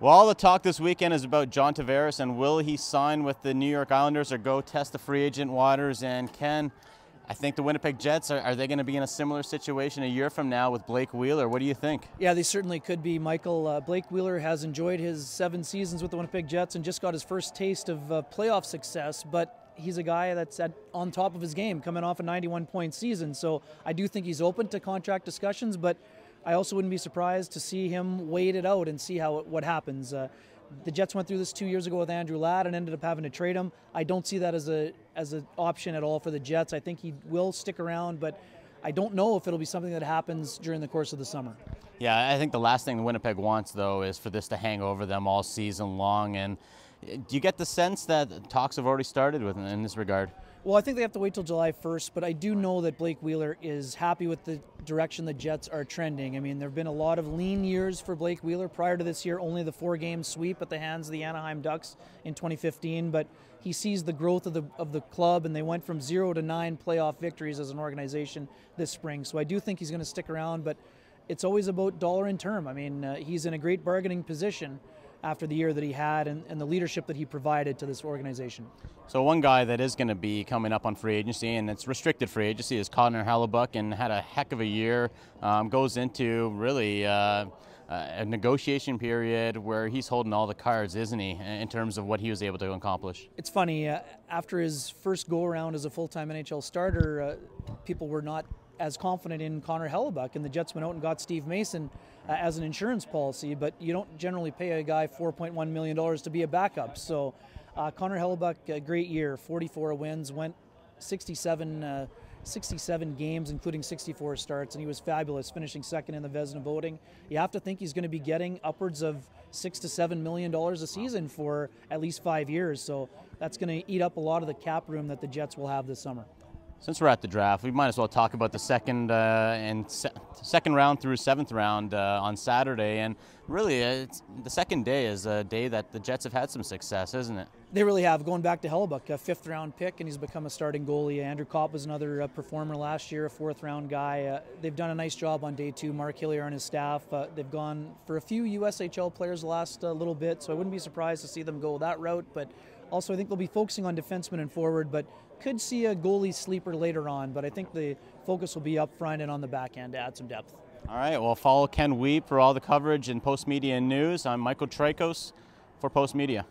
Well, all the talk this weekend is about John Tavares and will he sign with the New York Islanders or go test the free agent waters? And Ken, I think the Winnipeg Jets, are they going to be in a similar situation a year from now with Blake Wheeler? What do you think? Yeah, they certainly could be, Michael. Blake Wheeler has enjoyed his 7 seasons with the Winnipeg Jets and just got his first taste of playoff success, but he's a guy that's on top of his game, coming off a 91-point season. So I do think he's open to contract discussions, but I also wouldn't be surprised to see him wait it out and see what happens. The Jets went through this 2 years ago with Andrew Ladd and ended up having to trade him. I don't see that as an option at all for the Jets. I think he will stick around, but I don't know if it'll be something that happens during the course of the summer. Yeah, I think the last thing Winnipeg wants, though, is for this to hang over them all season long. And do you get the sense that talks have already started in this regard? Well, I think they have to wait till July 1st, but I do know that Blake Wheeler is happy with the direction the Jets are trending. I mean, there have been a lot of lean years for Blake Wheeler. Prior to this year, only the 4-game sweep at the hands of the Anaheim Ducks in 2015, but he sees the growth of the club, and they went from 0 to 9 playoff victories as an organization this spring. So I do think he's going to stick around, but it's always about dollar and term. I mean, he's in a great bargaining position after the year that he had and the leadership that he provided to this organization. So one guy that is going to be coming up on free agency, and it's restricted free agency, is Connor Hellebuyck, and had a heck of a year. Goes into really a negotiation period where he's holding all the cards, isn't he, in terms of what he was able to accomplish? It's funny, after his first go-around as a full-time NHL starter, people were not as confident in Connor Hellebuyck, and the Jets went out and got Steve Mason as an insurance policy, but you don't generally pay a guy $4.1 million to be a backup. So Connor Hellebuyck, a great year, 44 wins, went 67 games, including 64 starts, and he was fabulous, finishing second in the Vezina voting. You have to think he's going to be getting upwards of $6 to $7 million a season for at least 5 years, so that's going to eat up a lot of the cap room that the Jets will have this summer. Since we're at the draft, we might as well talk about the second round through 7th round on Saturday. And really, the second day is a day that the Jets have had some success, isn't it? They really have. Going back to Hellebuyck, a 5th-round pick, and he's become a starting goalie. Andrew Kopp was another performer last year, a 4th-round guy. They've done a nice job on day 2. Mark Hillier and his staff. They've gone for a few USHL players the last little bit, so I wouldn't be surprised to see them go that route. But also, I think they'll be focusing on defensemen and forward, but could see a goalie sleeper later on. But I think the focus will be up front and on the back end to add some depth. All right, well, follow Ken Wiebe for all the coverage in Post Media and News. I'm Michael Trikos for Post Media.